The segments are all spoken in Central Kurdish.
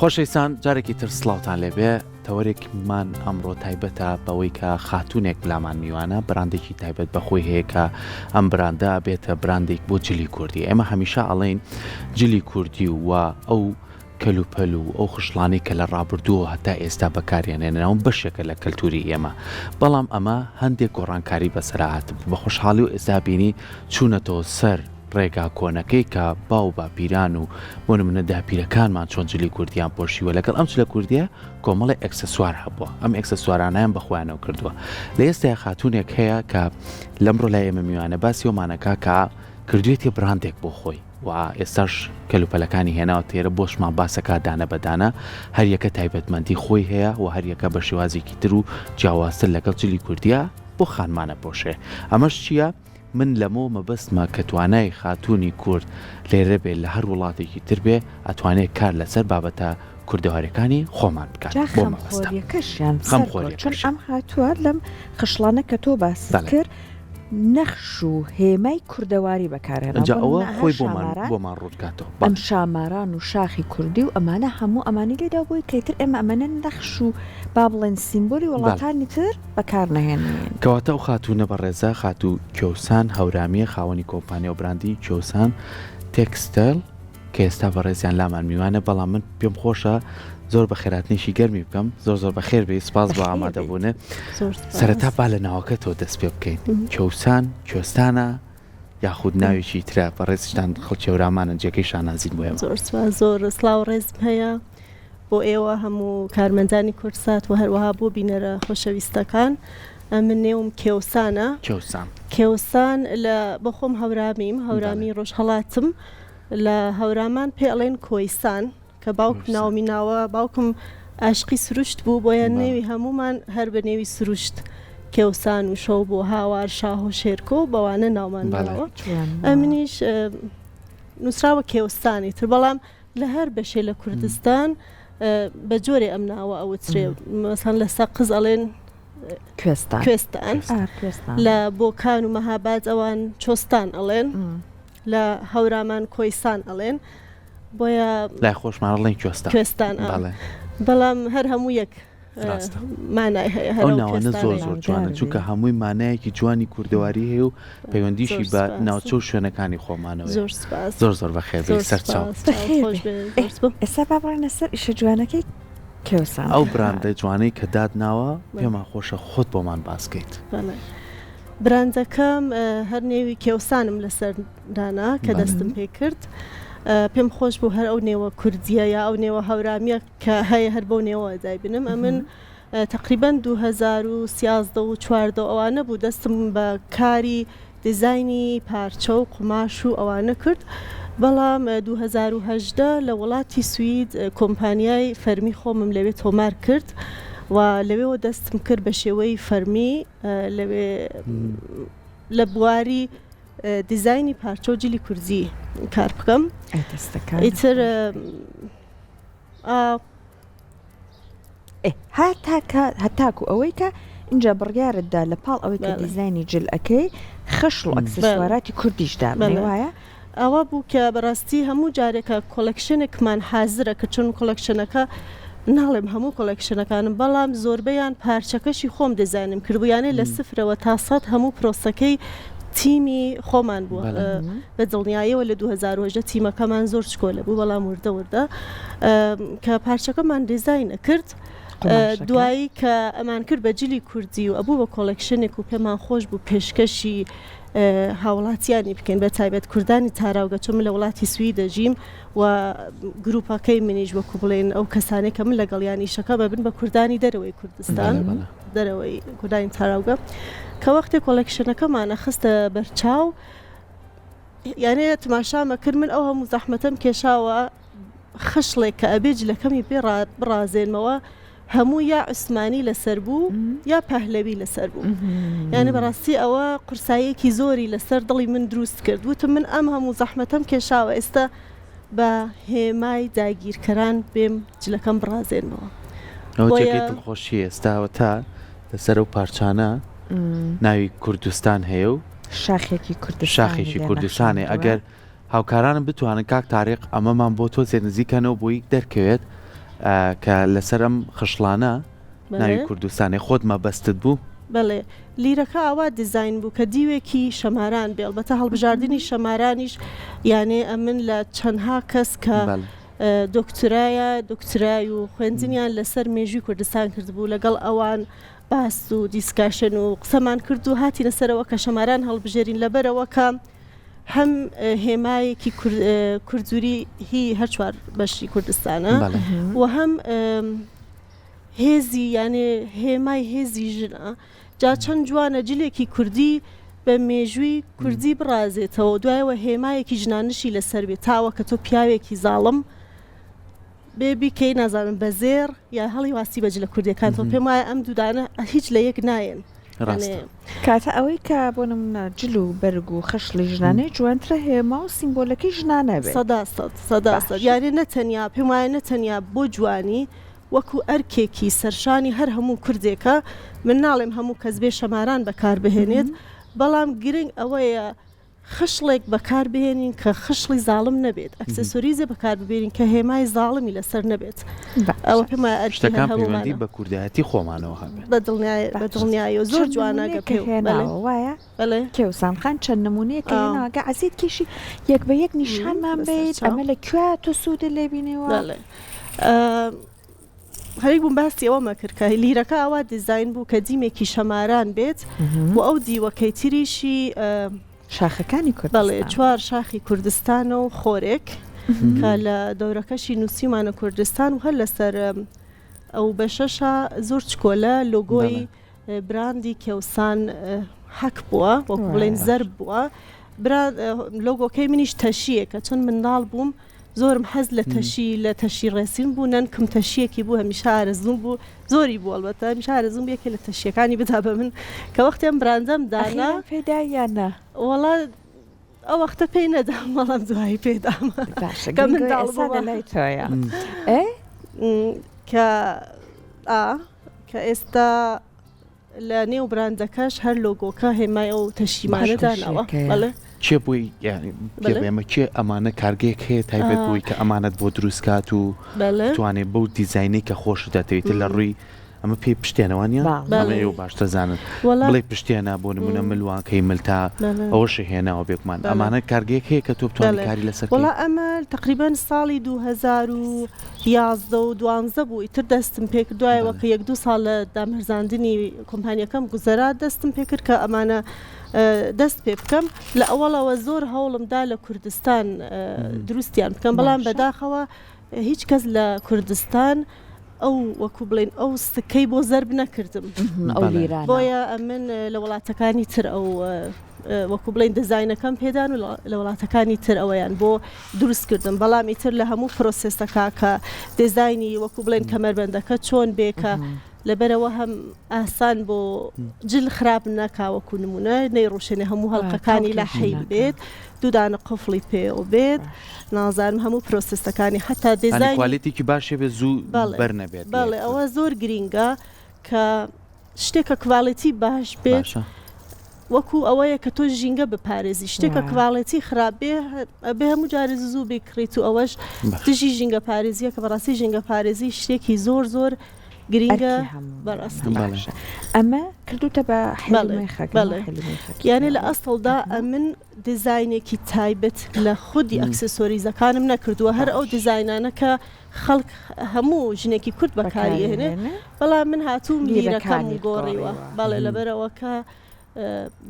خۆشەویستان جارێکی تر سڵاوتان لێبێ تەوەرێکمان ئەمڕۆ تایبەتە بەوەی کە خاتوونێک بلامان میوانە براندێکی تایبەت بەخۆی هەیە کە ئەم براندا بێتە براندێک بۆ جلی کوردی. ئێمە هەمیشە ئەڵێن جلی کوردی و ئەو کەلوپەل و ئەو خشلانەی کە لە ڕابردووە هەتا ئێستا بەکارێنێنەوە بەشێکە لە کەلتوری ئێمە، بەڵام ئەمە هەندێک گۆڕانکاری بەسەرهات بە خۆشحاڵی و ئێستا بینی چوونەتەوە سەر ڕێگا کۆنەکەی کە باو باپیران و بۆ نمونە داپیرەکانمان چۆن جلی کوردیان پۆشیوە لەگەڵ ئەم جلە کوردیە کۆمەڵی ئەکسسوار هەبووە. ئەم ئەکسسوارانیان بەخۆیانەوە کردووە. لە ئێستا خاتوونێک هەیە کە لەمڕۆ لای ئێمە میوانە باسی ومانەکە کە کردوێتی براندێک بۆ خۆی و ئێستاش کەلوپەلەکانی هێناوە تێرە بۆشمان باسەکە دانە بەدانە هەریەکە تایبەتمەندی خۆی هەیە و هەریەکە بە شێوازێکی تر و جیاوازتر لەگەڵ جلی کوردیە بۆ خانمانە پۆشێ. ئەمەش چییە؟ من لەمۆ مەبەستمە کە توانای خاتوونی کورد لێرە بێت لە هەر وڵاتێکی تر بێ ئەتوانێت کار لەسەر بابەتە کوردەوارەکانی خۆمان بکات. چۆن ئەم هاتووە لەم خشلانە کە تۆ باس کرد نەخش و هێمای کوردەواری بەکارێنەوە ئەوە خۆی بۆمان ڕوودکاتەوە. ئەم شاماران و شاخی کوردی و ئەمانە هەموو ئەمانی لێدا بۆی کەیتر ئێمە ئەمەنە نەخش و با بڵێن سیمبۆلی وڵاتانی تر بەکار نەهێنین. کەواتە ئەو خاتوونە بەڕێزە خاتوو کێوسان هەورامیە خاوەنی کۆمپانیا و براندی کێوسان تێکستەل کە ئێستا بەڕێزیان لامان میوانە، بەڵام من پێم خۆشە زۆر بە خێراتنیشی گەرمی بکەم. زۆر بەخێر بێ سپاس بە ئامادەبوونە. سەرەتا با لە ناوەکەتەوە دەست پێ بکەین. کێوسان کوێستانە یاخود ناوێکی ترە بەڕێزشتان خەڵکیێورامانە جێگەی شانازین بۆ ئێمە. زۆر سلااو ڕێزم هەیە بۆ ئێوە هەموو کارمەندانی کورسات و هەروەها بۆ بینەرە خۆشەویستەکان. من نێوم کێوسانە. کێوسان لە بەخۆم هەورامی ڕۆژهەڵاتم لە هەورامان پێ ئەڵێن کۆیسان کە باوک ناومی ناوە باوکم عاشقی سروشت بوو بۆیە نێوی هەمومان هەر بە نێوی سروشت کێوسان و شەو بۆ هاوار شاه و شێرکۆ و بەوانە ناومان ناوە. ئەمنیش نووسراوە کێوستانی تر، بەڵام لە هەر بەشێ لە کوردستان بە جۆرێ ئەم ناوە ئەوترێ. مەسەن لە سەقز ئەڵێن کوێستان، لە بۆکان و مەهاباد ئەوان چۆستان ئەڵێن، لە هەورامان کۆیسان ئەڵێن، بۆیە لای خۆشمانڵێن کوێستان. بەڵام هەر هەموو یەک مانای هەیە. ئەو ناوانە زۆر جوانە چونکە هەمووی مانایەکی جوانی کوردەواری هەیە و پەیوەندیشی بە ناوچە و شوێنەکانی خۆمانەوە. زۆر بەخێر سەرچاو. ئێستا بابڕێنە سەر ئیشە جوانەکەی کێوسان. ئەو براندە جوانەی کە دادناوە پێمان خۆشە خۆت بۆمان باسکەیت. براندەکەم هەر نێوی کێوسانم لەسەر دانا کە دەستم پێ کرد. پێم خۆش بوو هەر ئەو نێوە کوردیە یا ئەو نێوە هەورامیە کە هەیە هەر بۆ نێوە دای بنم. ئەمن تقریبان 2013 و 14 ئەوانە بوو دەستم بە کاری دیزایانی پارچە و قماش و ئەوانە کرد. بەڵام 2018 لە وڵاتی سوید کۆمپانیای فەرمی خۆمم لەوێ تۆمار کرد و لەوێەوە دەستم کرد بە شێوەی فەرمی لەوێ لە بواری دیزایانی پارچە و جلی کوردی کار بکەم. ئیتر هەتاکو ئەوەی کە اینجا بڕیارتدا لە پاڵ ئەوەی کە دیزایانی جلەکەی خشل و ئەکسسواراتی کوردیشدا وایە. ئەوە بوو کە بەڕاستی هەموو جارێکە کۆلەکشنێکمان حازرە کە چۆن کۆلەکشنەکە ناڵێم هەموو کۆلەکشنەکانم، بەڵام زۆربەیان پارچەکەشی خۆم دیزاینم کردبوویانەی لە سفرەوە تا سەد هەموو پرۆسەکەی تیمی خۆمان بووە. بە دڵنیاییەوە لە 2010 تیمەکەمان زۆر چکۆلە بوو، بەڵام وردە کە پارچەکەمان دیزاینە کرد. دوایی کە ئەمان کرد بە جلی کوردی و ئەبوو بە کۆلەکشنێک و پێمان خۆش بوو پێشکەشی هاوڵاتیانی بکەین بە تایبەت کوردانی تاراوگە، چۆن من لە وڵاتی سوید دەژیم و گروپەکەی منیش وەکو بڵێن ئەو کەسانێک کە من لەگەڵیانی شەکە ببن بە کوردانی دەرەوەی کوردستان دەرەوەی کوردانی تاراوگە کە وەختی کۆلەکشنەکەمانە خستە بەرچاو، یانێ تماشامە کرد من ئەو هەموو زەحمەتەم کێشاوە خشلێک کە ئەبێ جلەکەمی پێ بڕازێنمەوە هەموو یا عوسمانی لەسەر بوو یا پەهلەوی لەسەر بوو. یعنی بەڕاستی ئەوە قورساییەکی زۆری لەسەر دڵی من دروست کرد. وتم من ئەم هەموو زەحمەتەم کێشاوە ئێستا بە هێمای داگیرکەران بێم جلەکەم بڕازێنمەوە. ئەوجێکی دڵخۆشی ئێستاوە تا لەسەر ئەو پارچانە ناوی کوردستان هەیە و شاخێکی کوردستانێ. ئەگەر هاوکارانم بتوانن کاک تاریق ئەمەمان بۆ تۆ زێ نزیکەنەوە بۆی دەرکەوێت کە لەسەر ئەم خشلانە ناوی کوردستانی خۆت مەبەستت بوو بەڵێ لیرەکە ئاوا دیزین بوو کە دیوێکی شەماران بێ ئەلبەتە هەڵبژاردننی شەمارانیش یانێ ئەمن لە چەندها کەس کە دکترایە دکترای و خوێندنیان لەسەر مێژووی کوردستان کردبوو لەگەڵ ئەوان باس و دیسکاشن و قسەمان کرد و هاتی لەسەرەوە کە شەماران هەڵبژێرین لەبەرەوە کە هەم هێمایەکی کوردزوری هی هەر چوار بەشی کوردستانە و هەم هێزی یانێ هێمای هێزی ژنە جا چەند جوانە جلێکی کوردی بە مێژووی کوردی بڕازێتەوە دوایەوە هێمایەکی ژنانشی لەسەر بێت تاوە کە تۆ پیاوێکی زاڵم بێبی کەی نازانم بە زێر یا هەڵی واسی بەج لە کوردیەکان تۆ پێم وایە ئەم دوودانە هیچ لە یەک نایەن کاتە ئەوەی کە بۆ نمونە جل و بەرگ و خەشڵی ژنانەی جوانترە هێما و سیمبۆلەکەی ژنانە بێت سەداسەد یاری نەتەنیا پێم وایە نەتەنیا بۆ جوانی وەکو ئەرکێکی سەرشانی هەر هەموو کوردێکە من ناڵێم هەموو کەس بێ شەماران بەکاربهێنێت بەڵام گرنگ ئەوەیە خشڵێک بەکاربهێنین کە خشڵی زاڵم نەبێت ئەکسسۆریزێ بەکارببێنین کە هێمای زاڵمی لەسەر نەبێت ئەوە پێم وایە شتەکان پەیوەندی بە کوردایەتی خۆمانەوە هەبێت بە دڵنیایە زۆر جوانەکە پێێناوە وایە کێوسانخان چەند نمونەیەکە هێناوەگە عەزیز کیشی یەک بە یەک نیشانمان بێت ئەمە لە کوێ تۆ سوودە لێبینەوە هەرێک بووم باسی ئەوە مەکردکە لیرەکە ئەوە دیزین بوو کە دیمێکی شەماران بێت و ئەو دیوەکەی تریشی شاخەکانی کورد بەڵێ چوار شاخی کوردستانە و خۆرێک کە لە دەورەکەشی نووسیمانە کوردستان و هەر لەسەر ئەو بەشەشە زۆر چکۆلە لۆگۆی براندی کێوسان حەک بووە وەکو بڵێن زەرب بووە لۆگۆکەی منیش تەشیە کە چۆن منداڵ بووم زۆرم حەز لە تەشی ڕێسین بوو نەنکم تەشیەکی بوو هەمیشە ئارەزوم بوو زۆری بوو ئەلبەتە هەمیشە ئارەزوم یەکێ لە تەشیەکانی بدا بە من کە وەختیان براندەم دانا پێدایانە وەڵا ئەو وەختە پێی نەدام مەڵام دوایی پێدامە کە منداڵ لای تۆیە کە ئێستا لە نێو براندەکەش هەر لۆگۆکە هێمای ئەو تەشیمانەدانەوە بەڵێ چێ بووی ئێمە کێ ئەمانە کارگەیەک هەیە تایبەت بووی کە ئەمانەت بۆ دروستکات و توانێت بەو دیزینەی کە خۆش دەتەوێت لە ڕووی ئەمە پێی پشتێنەوەنیە ئەمە و باشتە زانن بڵێ پشتێنە بۆ نمونە ملوانکەی ملتا ئەوەشە هێناوە بێکمان ئەمانە کارگەیەک هەیە کە تۆ بتوانانی کاری لەسەر وڵا ئەمە تقریبان ساڵی 2011 و 12 بوو ئیتر دەستم پێ کردوایەوە کە 1-2 ساڵ لە دامەرزاندنی کۆمپانیەکەم گوزەرات دەستم پێ کرد کە ئەمانە دەست پێ بکەم لە ئەوڵەوە زۆر هەوڵمدا لە کوردستان دروستیان بکەم بەڵام بەداخەوە هیچ کەس لە کوردستان ئەو وەکو بڵێن ئەو سکەی بۆ زەرب نەکردم بۆیە ئەمن لە وڵاتەکانی تر ئەو وەکو بڵێن دەزاینەکەم پێدان و لە وڵاتەکانی تر ئەوەیان بۆ دروست کردم بەڵام ئیتر لە هەموو پرۆسسەکە کە دەزاینی وەکو بڵێن کەمەربەندەکە چۆن بێکە لەبەرەوە هەم ئاسان بۆ جل خراپ ناکاوەکو نمونە نەیڕوشێنێ هەموو هەڵقەکانی لە حیل بێت دوودانە قفڵی پێ بێت نازانم هەموو پرۆسسەکانی حتا دەزاینیکوالیتیکی باشێ بێ زوو بەرنەبێت بەڵێ ئەوە زۆر گرینگە کە شتێکە کوالیتی باش بێت وەکو ئەوەیە کە تۆ ژینگە بپارێزی شتێکە کواڵەتی خراپ بێ هەموو جارێ زوو بکڕیت و ئەوەش دژی ژینگە پارێزیە کە بەڕاستی ژینگە پارێزی شتێکی زۆر گرینگە بەڕاستی ئەمە کردوتە بە یانێ لە ئەستڵدا ئەمن دیزاینێکی تایبەت لە خودی ئەکسسۆریزەکانم نەکردووە هەر ئەو دیزاینانە کە خەڵک هەموو ژنێکی کورد بەکاریهێنێ بەڵام من هاتووم لیرەکەم گۆڕیوە باڵێ لەبەرەوە کە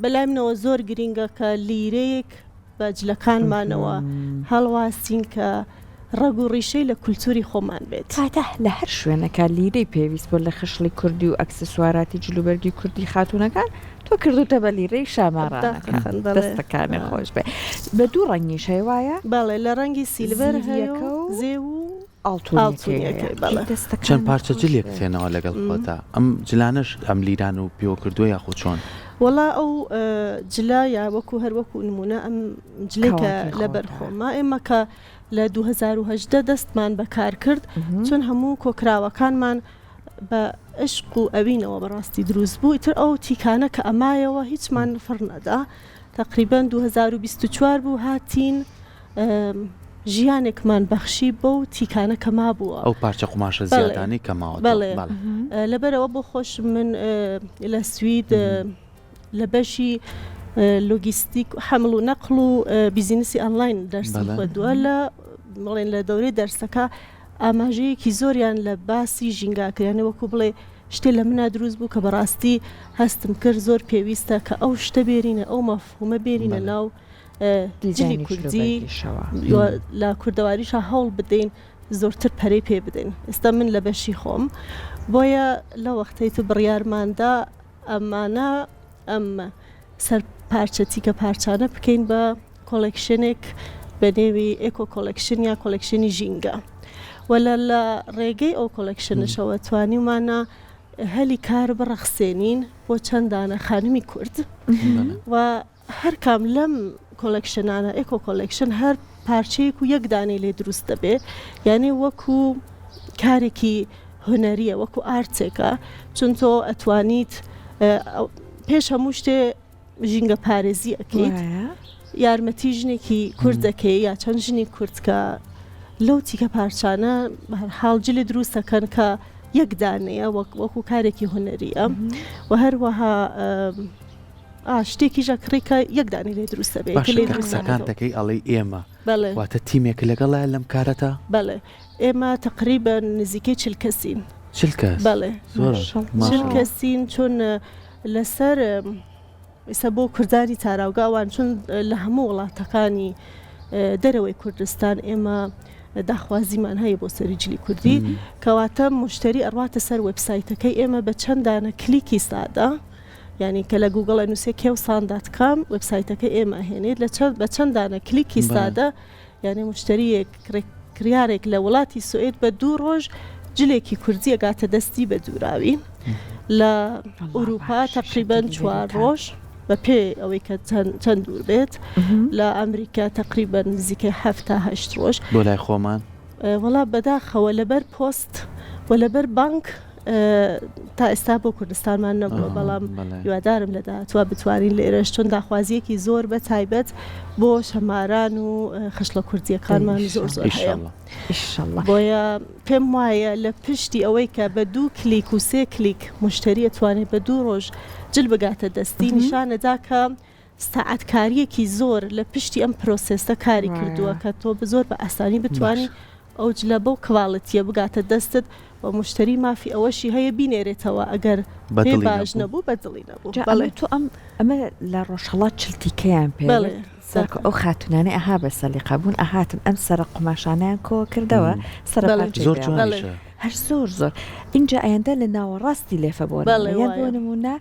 بەلای منەوە زۆر گرینگە کە لیرەیەک بەجلەکانمانەوە هەڵواسین کە ڕەگ و ڕیشەی لە کولتوری خۆمان بێت کاتە لە هەر شوێنەکە لیرەی پێویست بۆ لە خشڵی کوردی و ئەکسسواراتی جلوبەرگی کوردی خاتونەکان تۆ کردوتە بە لیرەی شامارانەکان دەستەکانی خۆش بێ بە دوو ڕەنگی شەی وایە بەڵێ لە ڕەنگی سیلڤەر هەیە و زێ و چەند پارچە جلێک تێنەوە لەگەڵ خۆتا ئەم جلانش ئەم لیران و پێوە کردووە یاخۆ چۆن وڵا ئەو جلا یا وەکو هەروەکو نمونە ئەم جلێکە لە بەرخۆمە ئێمە کە لە 2010 دەستمان بەکار کرد چون هەموو کۆکراوەکانمان بە عشق و ئەوینەوە بەڕاستی دروست بوو ئیتر ئەو تیکانە کە ئەمایەوە هیچمان فڕ نەدا تقریبا 2024 بوو هاتین ژیانێکمان بەخشی بەو تیکانە کە مابووە ئەو پارچە قماشە زیادانی کەماوە بەڵێ لەبەرەوە بۆ خۆش من لە سوید لە بەشی لۆگیستیک حمل و نەقل و بیزینسی ئۆنلاین دەرسم خۆدووە بڵێن لە دەورەی دەرسەکە ئاماژەیەکی زۆریان لە باسی ژینگاکردیانە وەکو بڵێ شتێ لە منە دروست بوو کە بەڕاستی هەستم کرد زۆر پێویستە کە ئەو شتە بێرینە ئەو مەفهومە بێرینە ناو جلی کوردی لە کوردەواریشە هەوڵ بدەین زۆرتر پەرەی پێ بدەین ئێستا من لە بەشی خۆم بۆیە لە وەختەی تو بڕیارماندا ئەمانە ئەم سەر پارچەتی کە پارچانە بکەین بە کۆلێکشنێک بە نێوی ئێکۆ کۆلێکشن یا کۆلێکشنی ژینگە وەلە لە ڕێگەی ئەو کۆلێکشنشەوە توانیمانە هەلی کار بڕەخسێنین بۆ چەندانە خانمی کورد و هەر کام لەم کۆلێکشنانە ئێکۆ کۆلێکشن هەر پارچەیەک و یەک دانەی لێ دروست دەبێ یعنی وەکو کارێکی هونەریە وەکو ئارتێکە چون تۆ ئەتوانیت پێش هەموو شتێ ژینگە پارێزی ئەەکەیت یارمەتی ژنێکی کوردەکەی یا چەند ژنی کوردکە لەو تیکە پارچانە هەرحاڵ جلێ دروستەکەن کە یەک دانەیە وەکو کارێکی هونەریە و هەروەها شتێکی ژەکڕێکە یەک دانی لێ دروستە بێت قسەکانتەکەی ئەڵێ ئێمە واتە تیمێک لەگەڵە لەم کارەتە بەڵێ ئێمە تقریبا نزیکەی 40 کەسین 40 کەس بەڵێ 40 کەسین چون لەسەر ئێستا بۆ کوردانی تاراوگاوان چون لە هەموو وڵاتەکانی دەرەوەی کوردستان ئێمە داخوازیمان هەیە بۆ سەری جلی کوردی کەواتە مشتری ئەڕواتە سەر وێبسایتەکەی ئێمە بە چەندانە کلیکی سادە یعنی کە لە گوگڵ نووسێ کێوسان.com وێبسایتەکە ئێمە هێنێت بە چەندانە کلیکی سادە یعنی مشتریەک کریارێک لە وڵاتی سوئێد بە 2 ڕۆژ جلێکی کوردی ئەگاتە دەستی بە دووراوی لە ئوروپا تقریبا 4 ڕۆژ بە پێ ئەوەی کە چەند دوور بێت لە ئەمریکا تقریبا نزیکەی 7-8 ڕۆژ بۆ لای خۆمان وڵا بەداخەوە لەبەر پۆست و لەبەر بانک تا ئێستا بۆ کوردستانمان نەبووە بەڵام هیوادارم لە داهاتوە بتوانین لێرەش چۆن داخوازیەکی زۆر بە تایبەت بۆ شەماران و خشلە کوردیەکانمان زۆر زۆر هەیە بۆیە پێم وایە لە پشتی ئەوەی کە بە 2 کلیک و 3 کلیک مشتری ئەتوانێت بە 2 ڕۆژ جل بگاتە دەستی نیشانەدا کە سەعاتکاریەکی زۆر لە پشتی ئەم پرۆسێسە کاری کردووە کە تۆ زۆر بە ئاسانی بتوانی ئەو جلە بەو کواڵەتیە بگاتە دەستت و مشتری مافی ئەوەشی هەیە بینێرێتەوە ئەگەر پێ باش نەبوو بەدڵی نەبوو بەڵێ تۆ ئەمە لە ڕۆژهەڵات چلتیکەیان پێ سەرکە ئەو خاتونانەی ئەها بە سەلیقە بوون ئەهاتن ئەم سەرە قماشانیان کۆ کردەوە زۆر هەر زۆر اینجا ئەیەندە لە ناوەڕاستی لێفە بۆ بۆ نمونە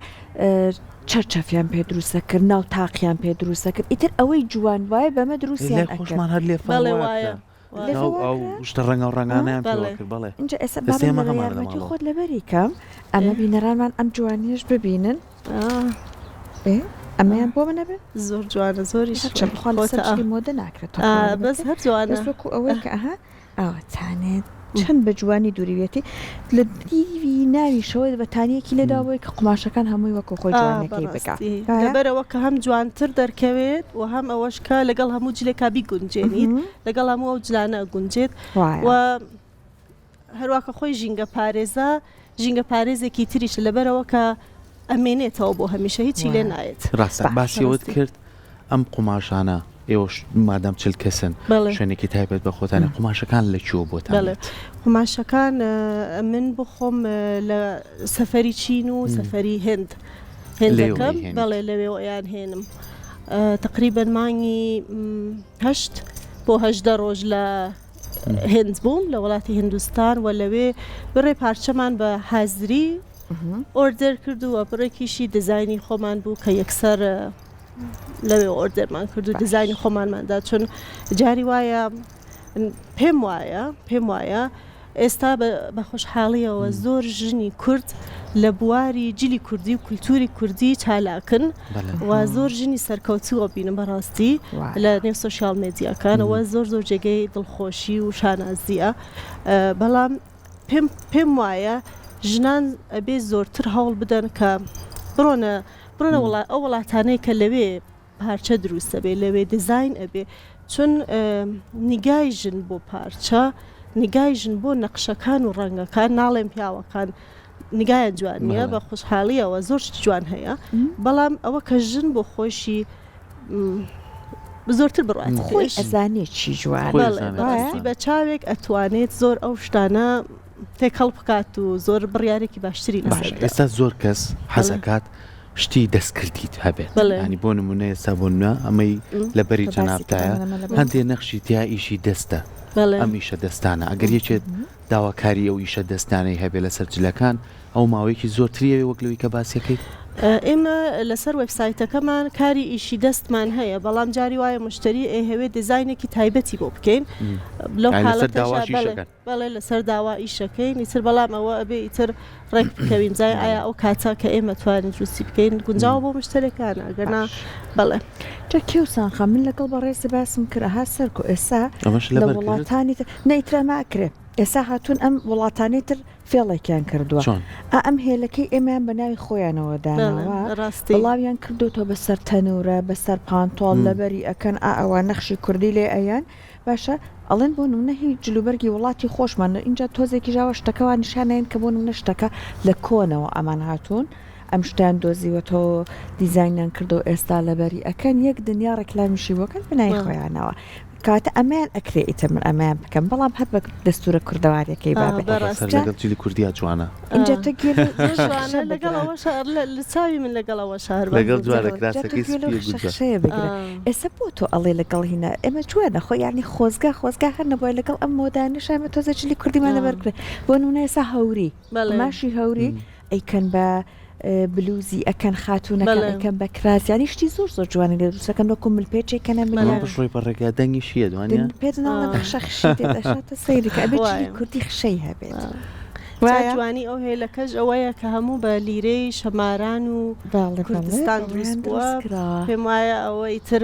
چەرچەفیان پێ دروستە کرد ناو تاقییان پێ دروستە کرد ئیتر ئەوەی جوان وایە بەمە دروستیان خۆشمان هەر لێ شتە ڕەنگە و ڕەنگانیان پێوەکرد بەڵێ اینجا ئێستا یارمەتی خۆت لەبەری کەم ئەمە بینەرانمان ئەم جوانیش ببینن ئەمەیان بۆ منە بێت زۆر جوانە زۆری مۆدە ناکرێت بەس هەر جوانە وەکو ئەوەی کە ئەها ئەوە تانێت چەند بە جوانی دووریوێتی لە دیوی ناویشەوە بەتانیەکی لێداوەی کە قماشەکان هەمووی وەکو خۆی جوانەکەی بکات لەبەرەوە کە هەم جوانتر دەرکەوێت و هەم ئەوەشکە لەگەڵ هەموو جلێکابی گونجێنیت لەگەڵ هەموو ئەو جلانە گونجێت و هەروواکە خۆی ژینگە پارێزە ژینگە پارێزێکی تریش لەبەرەوە کە ئەمێنێتەوە بۆ هەمیشە هیچی لێ نایێت ڕاستە باسیەوەت کرد ئەم قماشانە ئێوەش مادەم 40 کەسن شوێنێکی تایبەت بە خۆتانە قماشەکان لەکوێ بۆتان قماشەکان من بخۆم لە سەفەری چین و سەفەری هند هێندەکەم بەڵێ لەوێ ئەیان هێنم تقریبا مانگی 8 بۆ 18 ڕۆژ لە هند بووم لە وڵاتی هندوستان و لەوێ بڕێ پارچەمان بە حازری ئۆردەر کردووە بڕێکیشی دزاینی خۆمان بوو کە یەکسەر لەوێ ئۆردەرمان کرد و دیزاینی خۆمانماندا چون جاری وایە پێم وایە ئێستا بە خۆشحاڵیەوە زۆر ژنی کورد لە بواری جلی کوردی و کولتوری کوردی چالاکن و زۆر ژنی سەرکەوتووە بینم بەڕاستی لە نێو سۆشیال مێدیاکانەوە زۆر جێگەی دڵخۆشی و شانازیە بەڵام پێم وایە ژنان ئەبێ زۆرتر هەوڵ بدەن کە بڕۆنە ئەو وڵاتانەی کە لەوێ پارچە دروستە بێ لەوێ دیزاین ئەبێ چون نیگای ژن بۆ پارچە نیگای ژن بۆ نەقشەکان و ڕەنگەکان ناڵێن پیاوەکان نیگایە جوان نییە بە خوشحاڵیەوە زۆر جوان هەیە بەڵام ئەوە کە ژن بۆ خۆشی زۆرتر بڕات خۆی ئەزانێت چی جوان بە چاوێک ئەتوانێت زۆر ئەو شتانە تێکەڵ بکات و زۆر بڕیارێکی باشتری ئێستا زۆر کەس حەزەکات شتی دەستکردیت هەبێت ینی بۆ نمونە ئێستا بۆنە ئەمەی لەبەری جەنابتایە هەندێ نەخشی تیا ئیشی دەستە ئەم ئیشە دەستانە ئەگەر یەکێت داواکاری ئەو ئیشە دەستانەی هەبێت لەسەر جلەکان ئەو ماوەیەکی زۆرتریەوە وەک لەوەی کە باسیەکەیت ئێمە لەسەر وێبسایتەکەمان کاری ئیشی دەستمان هەیە بەڵام جاری وایە مشتری ئەهەوێت دیزاینێکی تایبەتی بۆ بکەین لەو بەڵێ لەسەر داوا ئیشەکەین ئیتر بەڵام ئەوە ئەبێ ئیتر ڕێک بکەوین جای ئایا ئەو کاتە کە ئێمە توانین دروستی بکەین گونجاو بۆ مشتەرەکانە ئەگەرنا بەڵێ جا کێوسانخە من لەگەڵ بەڕێزی باسم کرد ها سەرکو ئێستا لە وڵاتانی نەیترەماکرێ ئێستا هاتوون ئەم وڵاتانی تر فێڵێکیان کردووە ئەم هێلەکەی ئێمەیان بەناوی خۆیانەوە داناوە بڵاویان کردوتەوە بەسەر تەنورە بەسەر پانتۆڵ لەبەری ئەکەن ئەوە نەخشی کوردی لێ ئەیان باشە ئەڵێن بۆ نمونە هیچ جلوبەرگی وڵاتی خۆشمان اینجا تۆزێکی ژاوە شتەکەوان نیشانەیەن کە بۆ نمونە شتەکە لە کۆنەوە ئەمان هاتوون ئەم شتیان دۆزیوەتەوە دیزاینیان کردو ئێستا لەبەری ئەکەن یەک دنیا ڕێکلامیشی بۆکەن بنای خۆیانەوە کاتە ئەمان ئەکرێتە من ئەمان بکەم بەڵام هەر بە دەستورە کوردەوارەکەی بابێت کوردیا جوانە اینجا تۆ لە چاوی من لەگەڵەوە شار لەگەڵ جوارەکراسەکەی بگرە ئێستا بۆ تۆ ئەڵێ لەگەڵ هینە ئێمە جوانە خۆ یعنی خۆزگا هەر نەبووە لەگەڵ ئەم مۆدانش ئەمە تۆزە جلی کوردیمانە بەرکرێ بۆ نمونە ئێستا هەوری ماشی هەوری ئەیکەن بە بلوزی ئەکەن خاتونەکە ئەکەن بە کراسیانی شتی زۆر زۆر جوانی لە دووسەکەن وەکو ملپێچێکەنە بڕۆی پەڕێکا دەنگی شیە دوانە پێشەخشێتە سەیرەکە ئەبێت کوردی خشەی هەبێت جوانی ئەو هێلەکەش ئەوەیە کە هەموو بە لیرەی شەماران و کوردستان دروست بووە پێم وایە ئەوەی تر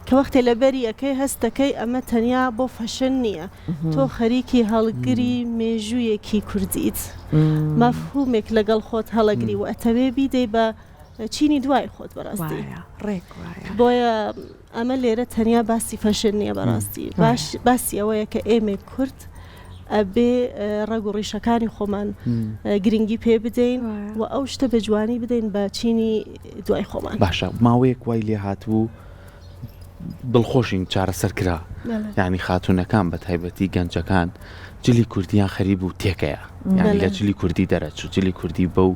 کە وەختێ لەبەری ئەەکەی هەستەکەی ئەمە تەنیا بۆ فەشن نییە تۆ خەریکی هەڵگری مێژوویەکی کوردیت مەفهومێک لەگەڵ خۆت هەڵەگری و ئەتەوێ بیدەی بە چینی دوای خۆت بەڕاستی بۆیە ئەمە لێرە تەنیا باسی فەشن نییە بەڕاستی باسی ئەوەیە کە ئێمە کورد ئەبێ ڕێگ و ڕیشەکانی خۆمان گرنگی پێ بدەین و ئەو شتە بە جوانی بدەین بە چینی دوای خۆمان باشە ماوەیەک وای لێ هاتبوو دڵخۆشین چارەسەر کرا یعنی خاتونەکان بە تایبەتی گەنجەکان جلی کوردیان خەریب و تێکەیە یعنی لە جلی کوردی دەرەچوو جلی کوردی بەو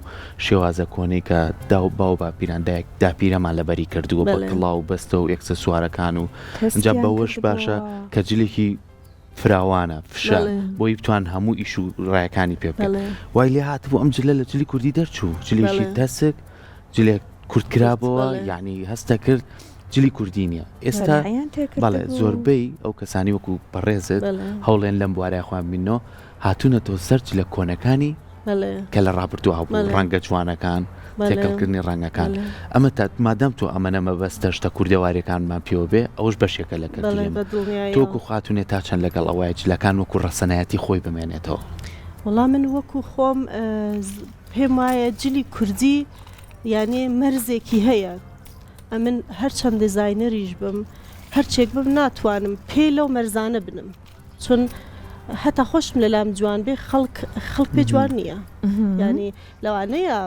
شێوازە کۆنەی کە داو باو باپیراندایەک داپیرەمان لەبەری کردووە بە کڵاو بەستە و ئێکسە سوارەکان و اینجا بەوەش باشە کە جلێکی فراوانە فشە بۆی بتوان هەموو ئیش و ڕایەکانی پێ بکەن وای لێ هاتبوو ئەم جلە لە جلی کوردی دەرچوو جلێکی تەسک جلێک کوردکرابەوە یعنی هەستە کرد جلی کوردی نییە ئێستا بەڵێ زۆربەی ئەو کەسانی وەکو بەڕێزت هەوڵێن لەم بوارای خۆیان بینەوە هاتوونەتەوە سەرچ لە کۆنەکانی کە لە ڕابردووە هەبوو ڕەنگە جوانەکان تێکەڵکردنی ڕەنگەکان ئەمە تا مادەم تۆ ئەمەنە مەبەستە شتە کوردەواریەکانمان پێوە بێ ئەوش بەشێکە لە کردێمە تۆکو خاتونێت تا چەند لەگەڵ ئەوەیە جلەکان وەکو ڕەسەنایەتی خۆی بمێنێتەوە وەڵام من وەکو خۆم پێم وایە جلی کوردی یعنی مەرزێکی هەیە من هەرچەند دیزاینەریش بم هەرچێک بم ناتوانم پێ لەو مەرزانە بنم چون هەتا خۆشم لەلام جوان بێ خەڵک پێ جوان نییە ینی لەوانەیە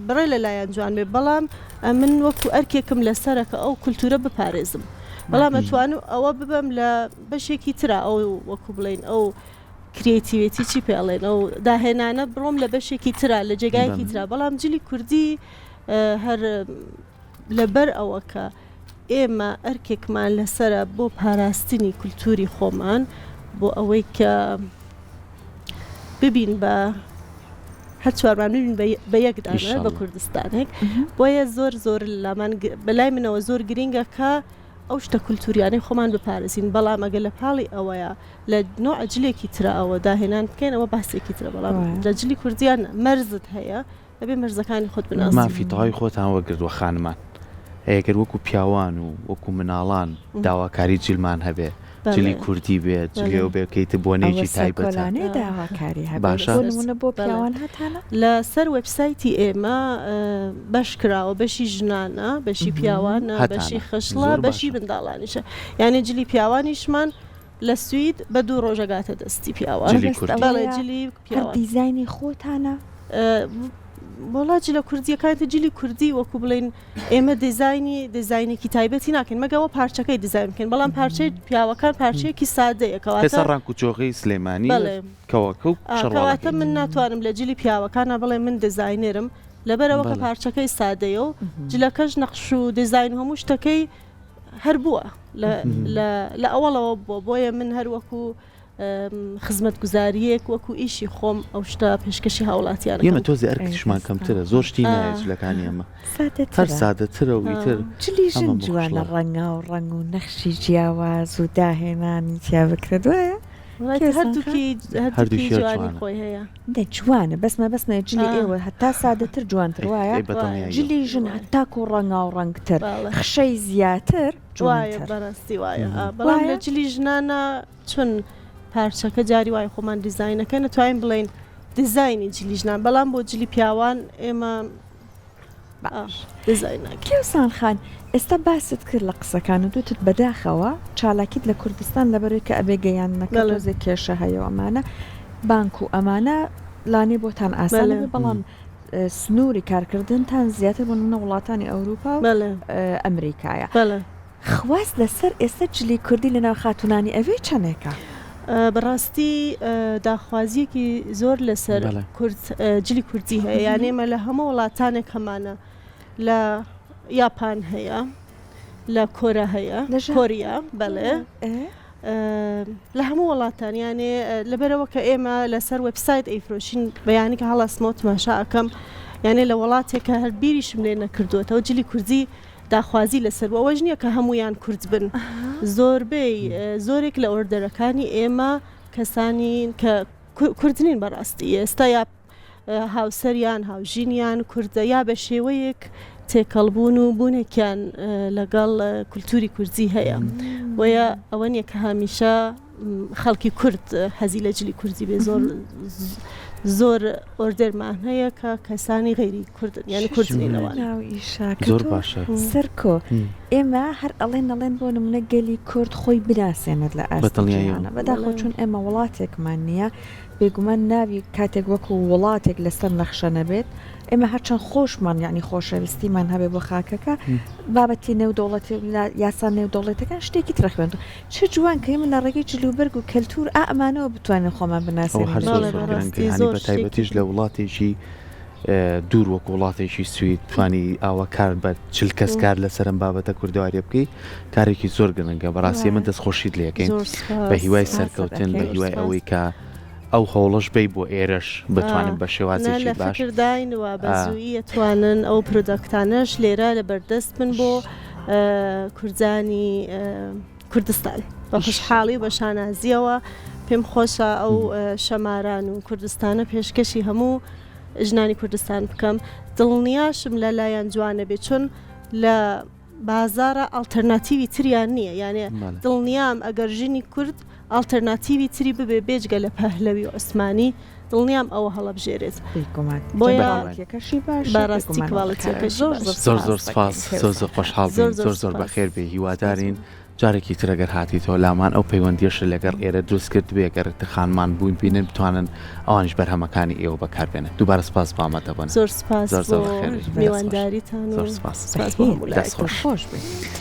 بڕێ لەلایەن جوان بێ بەڵام من وەکو ئەرکێکم لەسەرەکە ئەو کولتورە بپارێزم بەڵام ئەتوانم ئەوە ببم لە بەشێکی ترا ئەو وەکو بڵێن ئەو کرێتیڤێتی چی پێڵێن ئەو داهێنانە بڕۆم لە بەشێکی ترا لە جێگایەکی ترا بەڵام جلی کوردی هەر لەبەر ئەوە کە ئێمە ئەرکێکمان لەسرە بۆ پاراستنی کولتوری خۆمان بۆ ئەوەی کە ببین بە هەر چوارمان ببین بە یەکدانە بە کوردستانێک بۆیە زۆر لەمان بەلای منەوە زۆر گرینگە کە ئەو شتە کولتوریانەی خۆمان بپارێزین بەڵام ئەگە لە پاڵی ئەوەیە لە نوع جلێکی ترە ئەوە داهێنان بکەین ئەوە باسێکی ترە بەڵام لە جلی کوردیان مەرزت هەیە ئەبێ مەرزەکانی خۆت بناسی مافیتەهای خۆتان وەگردووە خانمان ئەگەر وەکو پیاوان و وەکو مناڵان داواکاری جیلمان هەبێ جلی کوردی بێت جلی ئەو بێکەیتە بۆنێکی تایبەتە داواکاری باشە هەبوونە بۆ پیاوان هەتانە لە سەر وێبسایتی ئێمە بەش کراوە بەشی ژنانە بەشی پیاوانە بەشی خشڵە بەشی منداڵانیشە یعنی جلی پیاوانیشمان لە سوید بە 2 ڕۆژەگاتە دەستی پیاوان جلی پیاوان دیزایانی خۆتانە وڵاتی لە کوردیەکانتە جلی کوردی وەکو بڵین ئێمە دیزایینێکی تایبەتی ناکەین مەگەوە پارچەکەی دیزاین بکەین بەڵام پارچەی پیاوەکان پارچەیەکی سادەیەکەواتە ڕانک و چۆغی سلێمانی کەواتە من ناتوانم لە جلی پیاوەکانە بڵێ من دیزاینێرم لەبەرەوە کە پارچەکەی سادەیە و جلەکەش نەقش و دیزاین هەموو شتەکەی هەر بووە لە ئەوڵەوە بۆیە من هەروەکو خزمەت گوزاریەک وەکو ئیشی خۆم ئەو شتە پێشکەشی هاوڵاتیان ئێمە تۆزی ئەرکشمان کەمترە زۆر شتی نایە جلەکانی ئەمە هەر سادەترە و ئیتر جلی ژن جوانە ڕەنگە و ڕەنگ و نەخشی جیاواز و داهێنانی تیا بکردوایە هەردووکی جوانی خۆی هەیە جوانە بەسمە جلی ئێوە هەتا سادەتر جوانتر وایە جلی ژن هەتاکو و ڕەنگا و ڕەنگتر خشەی زیاتر جوایە بەڕاستی وایە بەڵام لە جلی ژنانە چون پارچەکە جاری وای خۆمان دیزاینەکە نتوانین بڵین دیزایانی جلی ژنان بەڵام بۆ جلی پیاوان ئێمە کێوسان خان ئێستا باست کرد لە قسەکان و دوتت بەداخەوە چالاکیت لە کوردستان لەبەرەوەی کە ئەبێ گەیانەکە تۆزێک کێشە هەیە ئەمانە بانک و ئەمانە لانێ بۆتان ئاسانە بەڵام سنووری کارکردنتان زیاتر بۆ منە وڵاتانی ئەوروپا و ئەمریکایە خواست لەسەر ئێستا جلی کوردی لەناو خاتونانی ئەوێ چەندێکە بەڕاستی داخوازیەکی زۆر لەسەر جلی کوردی هەیە یان ئێمە لە هەموو وڵاتانێک هەمانە لە یاپان هەیە لە کۆرە هەیە کۆریا بەڵێ لە هەموو وڵاتان یانێ لەبەرەوە کە ئێمە لەسەر وێبسایت ئەیفرۆشین بەیانی کە هەڵاستمەوە تماشا ئەەکەم یانێ لە وڵاتێکە هەر بیریشم لێ نەکردوێتەوە جلی کوردی داخوازی لەسەر ئەوەش نییە کە هەمویان کورد بن زۆربەی زۆرێک لە ئۆردەرەکانی ئێمە کەسانی کە کوردنین بەڕاستی ئێستا یا هاوسەریان هاوژینیان کوردە یا بە شێوەیەک تێکەڵبوون و بوونێکیان لەگەڵ کولتوری کوردی هەیە بۆیە ئەوە نییە کە هەمیشە خەڵکی کورد حەزی لە جلی کوردی بێ زۆر ئۆردەرمان هەیە کە کەسانی غەیری کوردن یعنی کوردنینەوە زۆر باشە سەرکۆ ئێمە هەر ئەڵێن بۆ نمونە گەلی کورد خۆی بناسێنێت لە ئاستیانە بەداخۆ چون ئێمە وڵاتێکمان نییە بێگومان ناوی کاتێک وەکو وڵاتێک لەسەر نەخشە نەبێت ئێمە هەرچەند خۆشمان یعنی خۆشەویستیمان هەبێ بۆ خاکەکە بابەتی نێودەوڵەتی یاسان نێودەوڵەتەکان شتێکی ترەخوێن چ جوان کە ئێمە لە ڕێگەی جلوبەرگ و کەلتور ئەمانەوە بتوانین خۆمان بناسێنین بە تایبەتیش لە وڵاتێکی دوور وەکو وڵاتێکی سوید توانی ئاوە کار بە 40 کەس کار لەسەرم بابەتە کوردەواری بکەی کارێکی زۆر گرنگە بەڕاستی من دەستخۆشیت لەکەین بە هیوای سەرکەوتن بە هیوای ئەوەی کە ئەو هەوڵش بی بۆ ئێرەش بتوانن بە شێوازێکی باش کرداینەوە بەزووی ئەتوانن ئەو پرۆدەکتانەش لێرە لە بەردەست بن بۆ کوردانی کوردستان بە خوشحاڵی بە شانازیەوە پێم خۆشە ئەو شەماران و کوردستانە پێشکەشی هەموو ژنانی کوردستان بکەم دڵنیاشم لە لایەن جوانە بێ چون لە بازارە ئالتەرناتیوی تریان نییە یانێ دڵنیام ئەگەر ژنی کورد ئالتەرناتیوی تری ببێ بێجگە لە پەهلەوی و ئۆسمانی دڵنیام ئەوە هەڵەبژێرێت بۆیە بەڕاستی کواڵەتیەکەش زۆر سپاس زۆر خۆشحاڵ زۆر بەخێر بێ هیوادارین جارێکی ترەگەر هاتیتەوە لامان ئەو پەیوەندیێشە لەگەر ئێرە دروست کرد بێ گەرتە خانمان بووین بینن بتوانن ئەوانش بەرهەمەکانی ئێوە بەکاربێنن دووبارە سپاس بامەتەبن زۆر سپاس میوانداریتان زۆر سپاس خۆش بێت